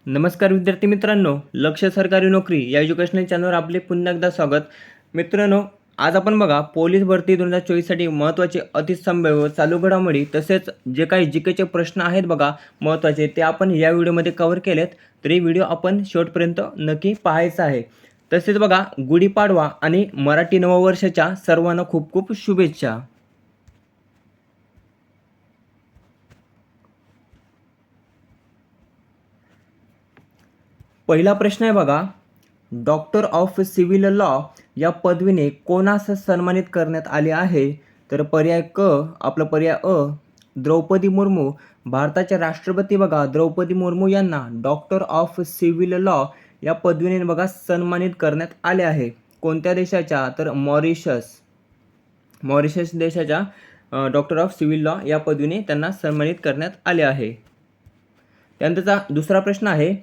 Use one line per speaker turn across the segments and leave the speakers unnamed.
नमस्कार विद्यार्थी मित्रांनो, लक्ष सरकारी नोकरी या एज्युकेशनल चॅनलवर आपले पुन्हा एकदा स्वागत. मित्रांनो, आज आपण बघा पोलीस भरती 2024साठी महत्त्वाचे अतिसंभाव्य चालू घडामोडी तसेच जे काही जीकेचे प्रश्न आहेत बघा महत्त्वाचे ते आपण या व्हिडिओमध्ये कव्हर केलेत. तर ही व्हिडिओ आपण शेवटपर्यंत नक्की पाहायचा आहे. तसेच बघा गुढीपाडवा आणि मराठी नववर्षाच्या सर्वांना खूप खूप शुभेच्छा. पहिला प्रश्न आहे बघा, डॉक्टर ऑफ सिव्हिल लॉ या पदवीने कोणास सन्मानित करण्यात आले आहे? तर पर्याय क आपला पर्याय अ द्रौपदी मुर्मू. भारताच्या राष्ट्रपती बघा द्रौपदी मुर्मू यांना डॉक्टर ऑफ सिव्हिल लॉ या पदवीने बघा सन्मानित करण्यात आले आहे. कोणत्या देशाच्या? तर मॉरिशस देशाच्या डॉक्टर ऑफ सिव्हिल लॉ या पदवीने त्यांना सन्मानित करण्यात आले आहे. त्यानंतरचा दुसरा प्रश्न आहे,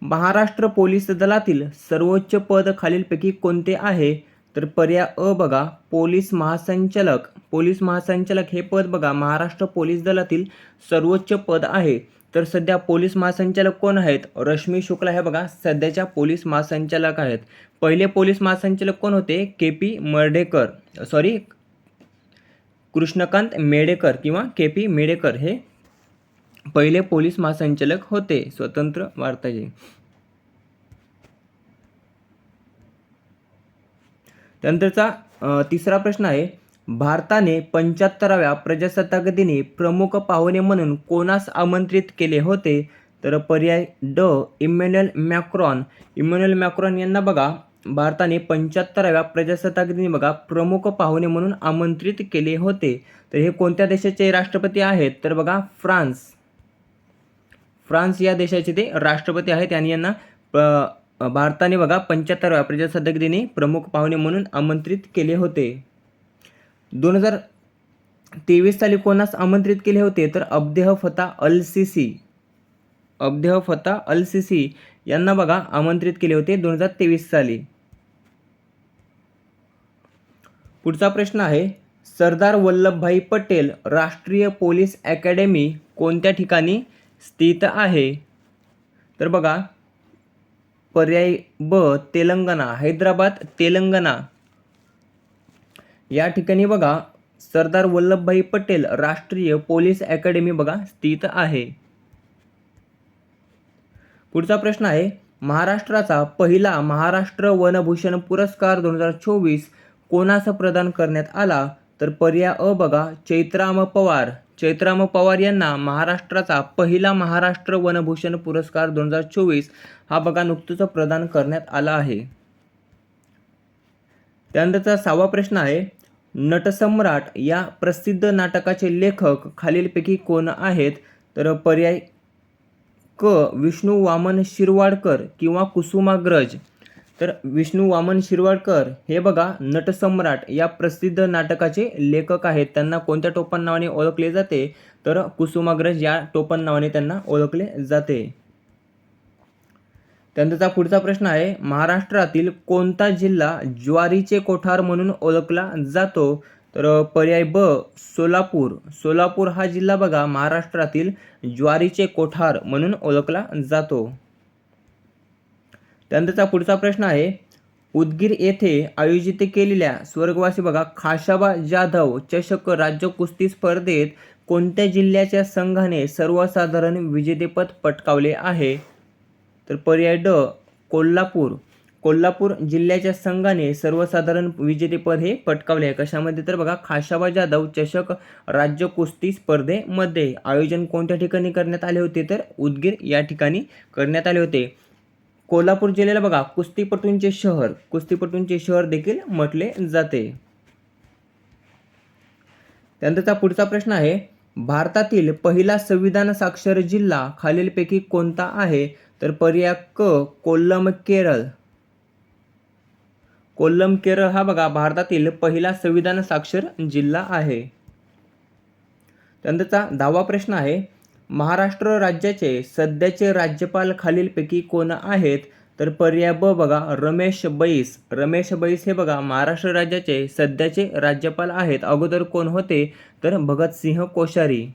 महाराष्ट्र पोलीस दलातील सर्वोच्च पद खालीलपैकी कोणते आहे? तर पर्याय अ बघा पोलीस महासंचालक. पोलीस महासंचालक हे पद बघा महाराष्ट्र पोलीस दलातील सर्वोच्च पद आहे. तर सध्या पोलीस महासंचालक कोण आहेत? रश्मी शुक्ला हे बघा सध्याच्या पोलीस महासंचालक आहेत. पहिले पोलीस महासंचालक कोण होते? कृष्णकांत मेडेकर किंवा के.पी. मेडेकर हे पहिले पोलीस महासंचालक होते स्वतंत्र भारताचे. त्यानंतरचा तिसरा प्रश्न आहे, भारताने 75व्या प्रजासत्ताक दिनी प्रमुख पाहुणे म्हणून कोणास आमंत्रित केले होते? तर पर्याय ड इमॅन्युएल मॅक्रॉन. इमॅन्युएल मॅक्रॉन यांना बघा भारताने 75व्या प्रजासत्ताक दिनी बघा प्रमुख पाहुणे म्हणून आमंत्रित केले होते. तर हे कोणत्या देशाचे राष्ट्रपती आहेत? तर बघा फ्रान्स या देशाचे ते राष्ट्रपती आहेत आणि यांना भारताने बघा 75व्या प्रजासत्ताक दिनी प्रमुख पाहुणे म्हणून आमंत्रित केले होते. 2023 साली कोणास आमंत्रित केले होते? तर अब्देह फता अल सिसी यांना बघा आमंत्रित केले होते 2023 साली. पुढचा प्रश्न आहे, सरदार वल्लभभाई पटेल राष्ट्रीय पोलीस अकॅडमी कोणत्या ठिकाणी स्थित आहे? तर बघा पर्याय ब तेलंगणा, तेलंगणा या ठिकाणी बघा सरदार वल्लभभाई पटेल राष्ट्रीय पोलीस अकॅडमी बघा स्थित आहे. पुढचा प्रश्न आहे, महाराष्ट्राचा पहिला महाराष्ट्र वनभूषण पुरस्कार 2024 कोणास प्रदान करण्यात आला? तर पर्याय अ बघा चैत्राम पवार यांना महाराष्ट्राचा पहिला महाराष्ट्र वनभूषण पुरस्कार 2024 हा बघा नुकतंच प्रदान करण्यात आला आहे. त्यानंतरचा 6वा प्रश्न आहे, नटसम्राट या प्रसिद्ध नाटकाचे लेखक खालीलपैकी कोण आहेत? तर पर्याय क विष्णू वामन शिरवाडकर किंवा कुसुमाग्रज. तर विष्णू वामन शिरवाडकर हे बघा नटसम्राट या प्रसिद्ध नाटकाचे लेखक आहेत. त्यांना कोणत्या टोपण नावाने ओळखले जाते? तर कुसुमाग्रज या टोपण नावाने त्यांना ओळखले जाते. त्यानंतरचा पुढचा प्रश्न आहे, महाराष्ट्रातील कोणता जिल्हा ज्वारीचे कोठार म्हणून ओळखला जातो? तर पर्याय ब सोलापूर हा जिल्हा बघा महाराष्ट्रातील ज्वारीचे कोठार म्हणून ओळखला जातो. त्यानंतरचा पुढचा प्रश्न आहे, उदगीर येथे आयोजित केलेल्या स्वर्गवासी बघा खाशाबा जाधव चषक राज्य कुस्ती स्पर्धेत कोणत्या जिल्ह्याच्या संघाने सर्वसाधारण विजेतेपद पटकावले आहे? तर पर्याय ड कोल्हापूर जिल्ह्याच्या संघाने सर्वसाधारण विजेतेपद हे पटकावले आहे. कशामध्ये? तर बघा खाशाबा जाधव चषक राज्य कुस्ती स्पर्धेमध्ये. आयोजन कोणत्या ठिकाणी करण्यात आले होते? तर उदगीर या ठिकाणी करण्यात आले होते. कोल्हापूर जिल्ह्याला बघा कुस्तीपटूंचे शहर देखील म्हटले जाते. त्यानंतरचा पुढचा प्रश्न आहे, भारतातील पहिला संविधान साक्षर जिल्हा खालीलपैकी कोणता आहे? तर पर्याय क कोल्लम केरळ हा बघा भारतातील पहिला संविधान साक्षर जिल्हा आहे. त्यानंतरचा 10वा प्रश्न आहे, महाराष्ट्र राज्याचे सध्याचे राज्यपाल खालीलपैकी कोण आहेत? तर पर्याय ब बघा रमेश बैस हे बघा महाराष्ट्र राज्याचे सध्याचे राज्यपाल आहेत. अगोदर कोण होते? तर भगतसिंह कोश्यारी.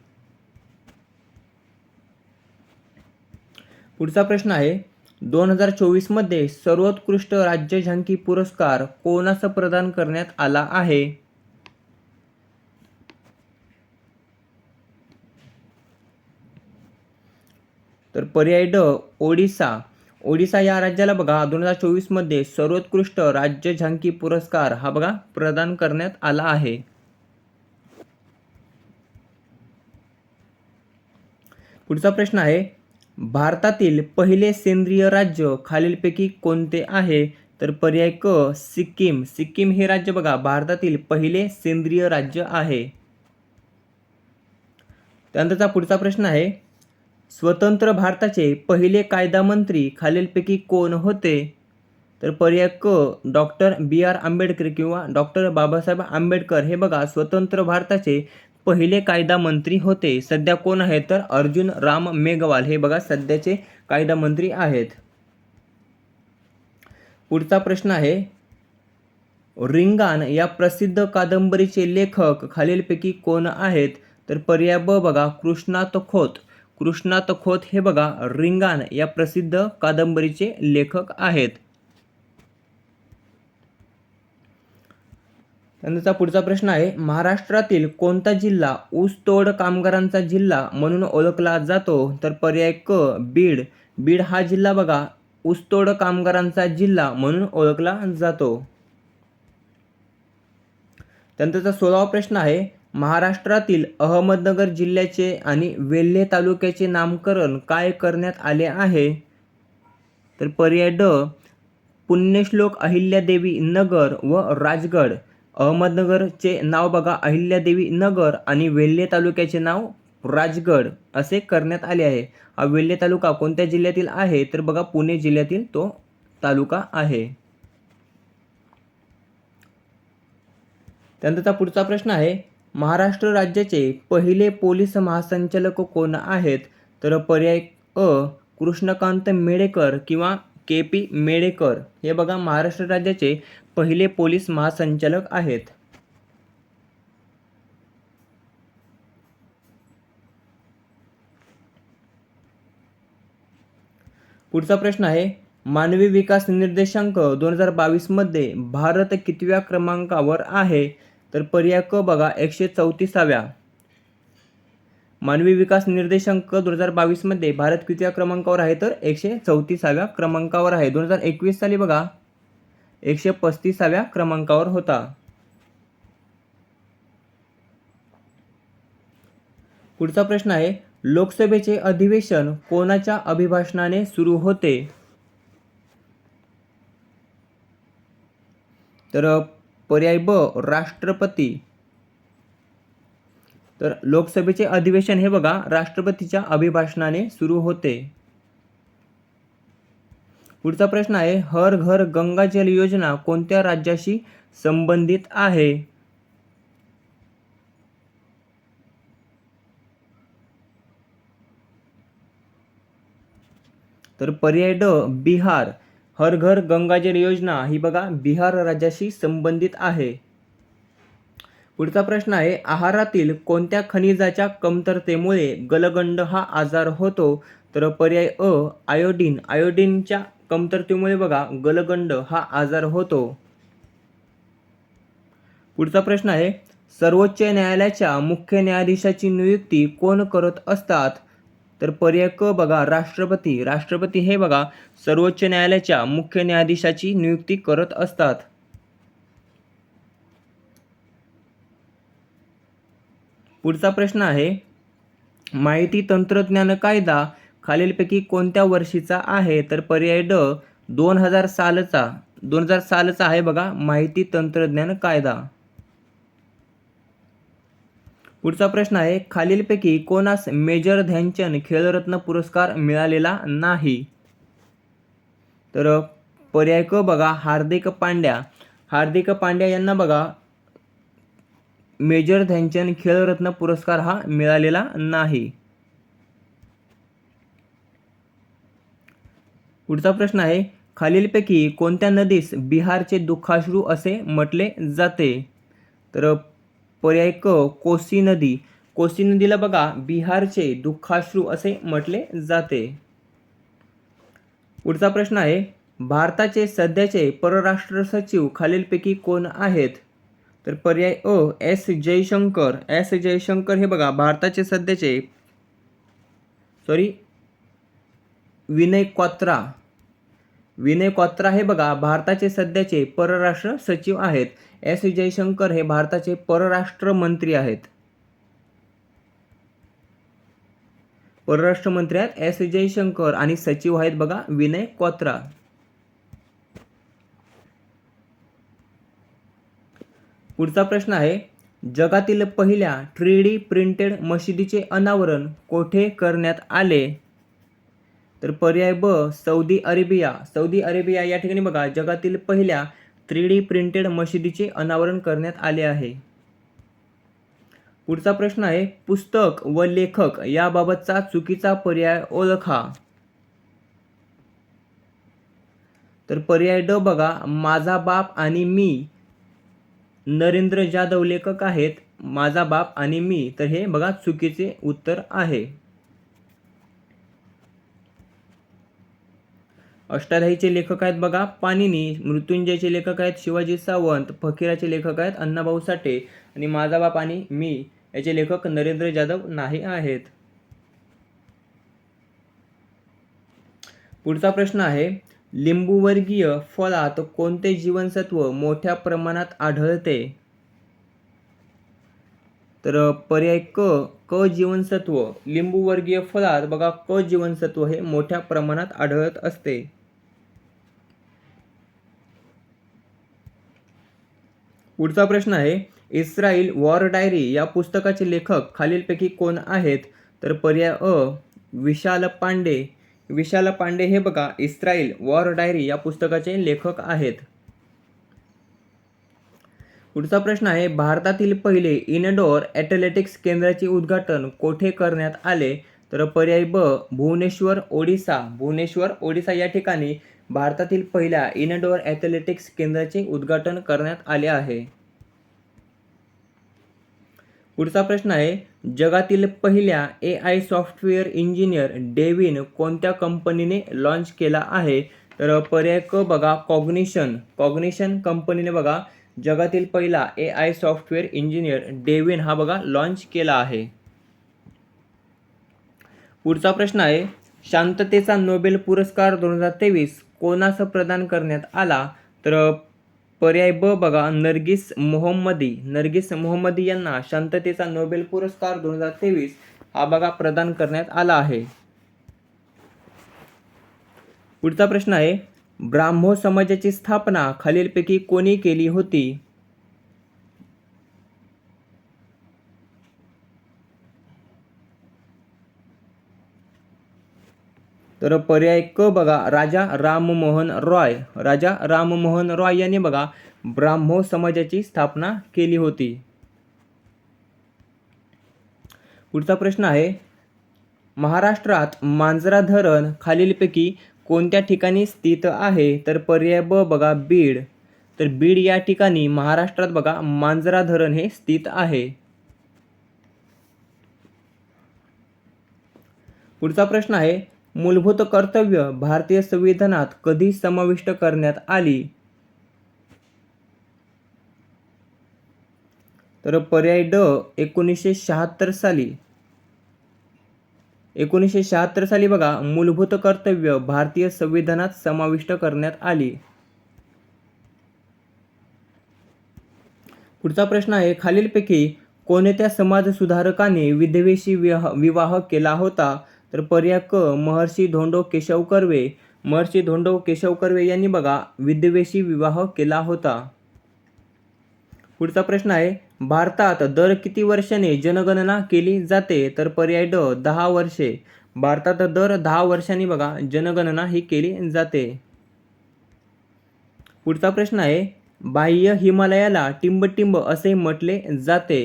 पुढचा प्रश्न आहे 2024 मध्ये सर्वोत्कृष्ट राज्य झांकी पुरस्कार कोणास प्रदान करण्यात आला आहे? तर पर्याय ड ओडिसा. ओडिसा या राज्याला बघा 2024 मध्ये सर्वोत्कृष्ट राज्य झांकी पुरस्कार हा बघा प्रदान करण्यात आला आहे. पुढचा प्रश्न आहे भारतातील पहिले सेंद्रिय राज्य खालीलपैकी कोणते आहे? तर पर्याय क सिक्कीम. सिक्कीम हे राज्य बघा भारतातील पहिले सेंद्रिय राज्य आहे. त्यानंतरचा पुढचा प्रश्न आहे स्वतंत्र भारताचे पहिले कायदा मंत्री खालीलपैकी कोण होते? तर पर्याय क डॉक्टर B.R. आंबेडकर किंवा डॉक्टर बाबासाहेब आंबेडकर हे बघा स्वतंत्र भारताचे पहिले कायदा मंत्री होते. सध्या कोण आहेत? तर अर्जुन राम मेघवाल हे बघा सध्याचे कायदा मंत्री आहेत. पुढचा प्रश्न आहे रिंगाण या प्रसिद्ध कादंबरीचे लेखक खालीलपैकी कोण आहेत? तर पर्याय ब बघा कृष्णात खोत. कृष्णात खोत हे बघा रिंगाण या प्रसिद्ध कादंबरीचे लेखक आहेत. त्यानंतरचा पुढचा प्रश्न आहे महाराष्ट्रातील कोणता जिल्हा ऊसतोड कामगारांचा जिल्हा म्हणून ओळखला जातो? तर पर्याय क बीड. बीड हा जिल्हा बघा ऊसतोड कामगारांचा जिल्हा म्हणून ओळखला जातो. त्यानंतरचा 16वा प्रश्न आहे महाराष्ट्रातील अहमदनगर जिल्ह्याचे आणि वेल्हे तालुक्याचे नामकरण काय करण्यात आले आहे? तर पर्याय ड पुण्यश्लोक अहिल्यादेवी नगर व राजगड. अहमदनगरचे नाव बघा अहिल्यादेवी नगर आणि वेल्हे तालुक्याचे नाव राजगड असे करण्यात आले आहे. हा वेल्हे तालुका कोणत्या जिल्ह्यातील आहे? तर बघा पुणे जिल्ह्यातील तो तालुका आहे. त्यानंतरचा पुढचा प्रश्न आहे महाराष्ट्र राज्याचे पहिले पोलीस महासंचालक कोण आहेत? तर पर्याय अ कृष्णकांत मेडेकर किंवा KP मेडेकर हे बघा महाराष्ट्र राज्याचे पहिले पोलीस महासंचालक आहेत. पुढचा प्रश्न आहे मानवी विकास निर्देशांक 2022 मध्ये भारत कितव्या क्रमांकावर आहे? तर पर्याय क बघा 134व्या. मानवी विकास निर्देशांक 2022 मध्ये भारत कितव्या क्रमांकावर आहे? तर 134व्या क्रमांकावर आहे. 2021 साली बघा 135व्या क्रमांकावर होता. पुढचा प्रश्न आहे लोकसभेचे अधिवेशन कोणाच्या अभिभाषणाने सुरू होते? तर पर्याय ब राष्ट्रपती. तर लोकसभेचे अधिवेशन हे बघा राष्ट्रपतीच्या अभिभाषणाने सुरू होते. पुढचा प्रश्न आहे हर घर गंगा जल योजना कोणत्या राज्याशी संबंधित आहे? तर पर्याय ड बिहार. हर घर गंगा जल योजना ही बघा बिहार राज्याशी संबंधित आहे. पुढचा प्रश्न आहे आहारातील कोणत्या खनिजाच्या कमतरतेमुळे गलगंड हा आजार होतो? तर पर्याय अ आयोडीन. आयोडीनच्या कमतरतेमुळे बघा गलगंड हा आजार होतो. पुढचा प्रश्न आहे सर्वोच्च न्यायालयाच्या मुख्य न्यायाधीशाची नियुक्ती कोण करत असतात? तर पर्याय क बघा राष्ट्रपती. राष्ट्रपती हे बघा सर्वोच्च न्यायालयाच्या मुख्य न्यायाधीशाची नियुक्ती करत असतात. पुढचा प्रश्न आहे माहिती तंत्रज्ञान कायदा खालीलपैकी कोणत्या वर्षीचा आहे? तर पर्याय ड 2000 सालचा आहे बघा माहिती तंत्रज्ञान कायदा. पुढचा प्रश्न आहे खालीलपैकी कोणास मेजर ध्यानचंद खेलरत्न पुरस्कार मिळालेला नाही? तर पर्याय क बघा हार्दिक पांड्या. हार्दिक पांड्या यांना बघा मेजर ध्यानचंद खेलरत्न पुरस्कार हा मिळालेला नाही. पुढचा प्रश्न आहे खालीलपैकी कोणत्या नदीस बिहारचे दुःखाश्रू असे म्हटले जाते? तर पर्याय क कोसी नदी. कोसी नदीला बघा बिहारचे दुःखाश्रू असे म्हटले जाते. पुढचा प्रश्न आहे, भारताचे सध्याचे परराष्ट्र सचिव खालीलपैकी कोण आहेत? तर पर्याय अ एस जयशंकर. एस जयशंकर हे बघा भारताचे सध्याचे विनय क्वात्रा. विनय क्वात्रा हे बघा भारताचे सध्याचे परराष्ट्र सचिव आहेत. एस जयशंकर हे भारताचे परराष्ट्र मंत्री आहेत. परराष्ट्र मंत्री आहेत एस जयशंकर आणि सचिव आहेत बघा विनय क्वात्रा. पुढचा प्रश्न आहे, जगातील पहिल्या 3D प्रिंटेड मशिदीचे अनावरण कोठे करण्यात आले? तर पर्याय ब सौदी अरेबिया. सौदी अरेबिया या ठिकाणी बघा जगातील पहिल्या 3D प्रिंटेड मशिदीचे अनावरण करण्यात आले आहे. पुढचा प्रश्न आहे, पुस्तक व लेखक याबाबतचा चुकीचा पर्याय ओळखा. तर पर्याय ड बघा माझा बाप आणि मी. नरेंद्र जाधव लेखक आहेत, माझा बाप आणि मी. तर हे बघा चुकीचे उत्तर आहे. अष्टाध्यायीचे लेखक आहेत बघा पाणिनी. मृत्युंजयचे लेखक आहेत शिवाजी सावंत. फकीराचे लेखक आहेत अण्णाभाऊ साठे आणि माझा बाप आणि मी याचे लेखक नरेंद्र जाधव नाही आहेत. पुढचा प्रश्न आहे, लिंबूवर्गीय फळात कोणते जीवनसत्व मोठ्या प्रमाणात आढळते? तर पर्याय क जीवनसत्व. लिंबूवर्गीय फळात बघा क जीवनसत्व हे मोठ्या प्रमाणात आढळत असते. पुढचा प्रश्न आहे, इस्राईल वॉर डायरी या पुस्तकाचे लेखक खालीलपैकी कोण आहेत? तर पर्याय अ विशाल पांडे. विशाल पांडे हे बघा इस्राईल वॉर डायरी या पुस्तकाचे लेखक आहेत. पुढचा प्रश्न आहे, भारतातील पहिले इनडोअर ॲथलेटिक्स केंद्राचे उद्घाटन कोठे करण्यात आले? तर पर्याय ब भुवनेश्वर ओडिसा. भुवनेश्वर ओडिसा या ठिकाणी भारतातील पहिल्या इनडोअर ॲथलेटिक्स केंद्राचे उद्घाटन करण्यात आले आहे. पुढचा प्रश्न आहे, जगातील पहिल्या AI सॉफ्टवेअर इंजिनियर डेव्हिन कोणत्या कंपनीने लॉन्च केला आहे? तर पर्याय क बघा कॉग्निशन. कॉग्निशन कंपनीने बघा जगातील पहिला AI सॉफ्टवेअर इंजिनियर डेव्हिन हा बघा लॉन्च केला आहे. पुढचा प्रश्न आहे, शांततेचा नोबेल पुरस्कार 2023 कोणास प्रदान करण्यात आला? तर पर्याय ब बघा नर्गिस मोहम्मदी. नर्गिस मोहम्मदी यांना शांततेचा नोबेल पुरस्कार 2023 हा बघा प्रदान करण्यात आला आहे. पुढचा प्रश्न आहे, ब्राह्मो समाजाची स्थापना खालीलपैकी कोणी केली होती? तर पर्याय क बघा राजा राममोहन रॉय. राजा राममोहन रॉय यांनी बघा ब्राह्मो समाजाची स्थापना केली होती. पुढचा प्रश्न आहे, महाराष्ट्रात मांजरा धरण खालीलपैकी कोणत्या ठिकाणी स्थित आहे? तर पर्याय ब बघा बीड. तर बीड या ठिकाणी महाराष्ट्रात बघा मांजरा धरण हे स्थित आहे. पुढचा प्रश्न आहे, मूलभूत कर्तव्य भारतीय संविधानात कधी समाविष्ट करण्यात आली? तर पर्याय ड 1976 साली. 1976 साली बघा मूलभूत कर्तव्य भारतीय संविधानात समाविष्ट करण्यात आली. पुढचा प्रश्न आहे, खालीलपैकी कोणत्या समाजसुधारकाने विधवेशी विवाह केला होता? तर पर्याय क महर्षी धोंडो केशव कर्वे. महर्षी धोंडो केशव कर्वे यांनी बघा विधवेशी विवाह केला होता. पुढचा प्रश्न आहे, भारतात दर किती वर्षांनी जनगणना केली जाते? तर पर्याय ड 10 वर्षे. भारतात दर 10 वर्षांनी बघा जनगणना ही केली जाते. पुढचा प्रश्न आहे, बाह्य हिमालयाला टिंबटिंब असे म्हटले जाते?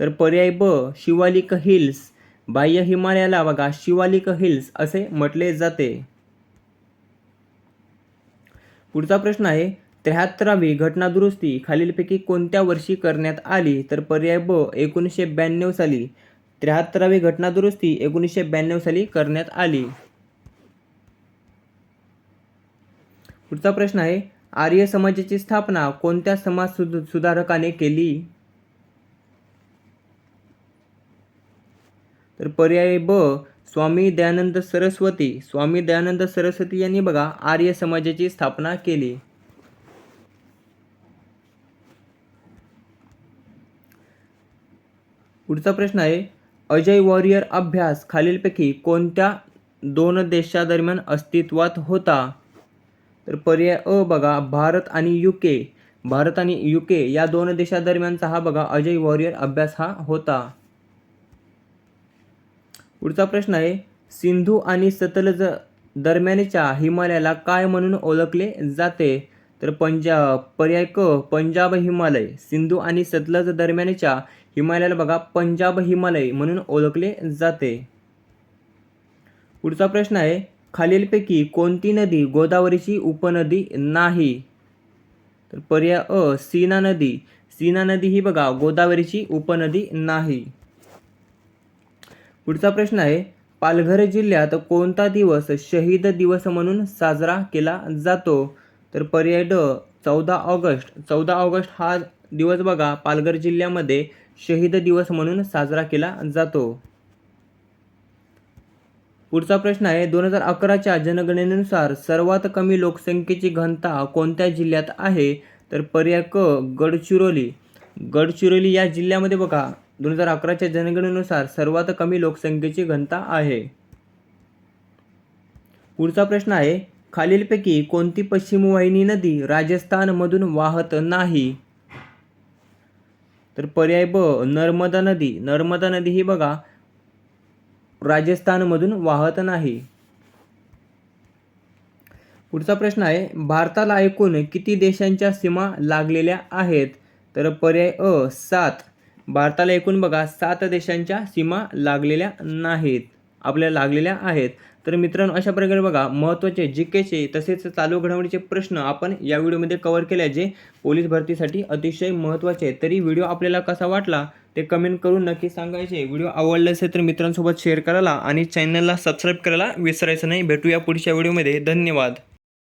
तर पर्याय ब शिवालिक हिल्स. बाह्य हिमालयाला बघा शिवालिक हिल्स असे म्हटले जाते. पुढचा प्रश्न आहे, 73वी घटनादुरुस्ती खालीलपैकी कोणत्या वर्षी करण्यात आली? तर पर्याय ब 1992 साली. 73वी घटनादुरुस्ती 1992 साली करण्यात आली. पुढचा प्रश्न आहे, आर्य समाजाची स्थापना कोणत्या समाज सुधारकाने केली? तर पर्याय ब, स्वामी दयानंद सरस्वती. स्वामी दयानंद सरस्वती यांनी बघा आर्य समाजाची स्थापना केली. पुढचा प्रश्न आहे, अजय वॉरियर अभ्यास खालीलपैकी कोणत्या 2 देशांदरम्यान अस्तित्वात होता? तर पर्याय अ बघा, भारत आणि यूके. भारत आणि यूके या 2 देशांदरम्यानचा हा बघा अजय वॉरियर अभ्यास हा होता. पुढचा प्रश्न आहे, सिंधू आणि सतलज दरम्यानच्या हिमालयाला काय म्हणून ओळखले जाते? तर पर्याय क, पंजाब हिमालय. सिंधू आणि सतलज दरम्यानच्या हिमालयाला बघा पंजाब हिमालय म्हणून ओळखले जाते. पुढचा प्रश्न आहे, खालीलपैकी कोणती नदी गोदावरीची उपनदी नाही? तर पर्याय अ, सीना नदी. सीना नदी ही बघा गोदावरीची उपनदी नाही. पुढचा प्रश्न आहे, पालघर जिल्ह्यात कोणता दिवस शहीद दिवस म्हणून साजरा केला जातो? तर पर्याय ड, 14 ऑगस्ट. 14 ऑगस्ट हा दिवस बघा पालघर जिल्ह्यामध्ये शहीद दिवस म्हणून साजरा केला जातो. पुढचा प्रश्न आहे, 2011च्या जनगणनेनुसार सर्वात कमी लोकसंख्येची घनता कोणत्या जिल्ह्यात आहे? तर पर्याय क, गडचिरोली. गडचिरोली या जिल्ह्यामध्ये बघा 2011च्या जनगणनेनुसार सर्वात कमी लोकसंख्येची घनता आहे. पुढचा प्रश्न आहे, खालीलपैकी कोणती पश्चिम वाहिनी नदी राजस्थानमधून वाहत नाही? तर पर्याय ब, नर्मदा नदी. नर्मदा नदी ही बघा राजस्थानमधून वाहत नाही. पुढचा प्रश्न आहे, भारताला एकूण किती देशांच्या सीमा लागलेल्या आहेत? तर पर्याय अ, 7. भारताला एकूण बघा 7 देशांच्या सीमा लागलेल्या नाहीत, आपल्याला लागलेल्या आहेत. तर मित्रांनो, अशा प्रकारे बघा महत्त्वाचे जीकेचे तसेच चालू घडामोडीचे प्रश्न आपण या व्हिडिओमध्ये कव्हर केले, जे पोलीस भरतीसाठी अतिशय महत्त्वाचे आहेत. तरी व्हिडिओ आपल्याला कसा वाटला ते कमेंट करून नक्की सांगायचे. व्हिडिओ आवडला असेल तर मित्रांसोबत शेअर करायला आणि चॅनलला सबस्क्राईब करायला विसरायचं नाही. भेटूया पुढच्या व्हिडिओमध्ये. धन्यवाद.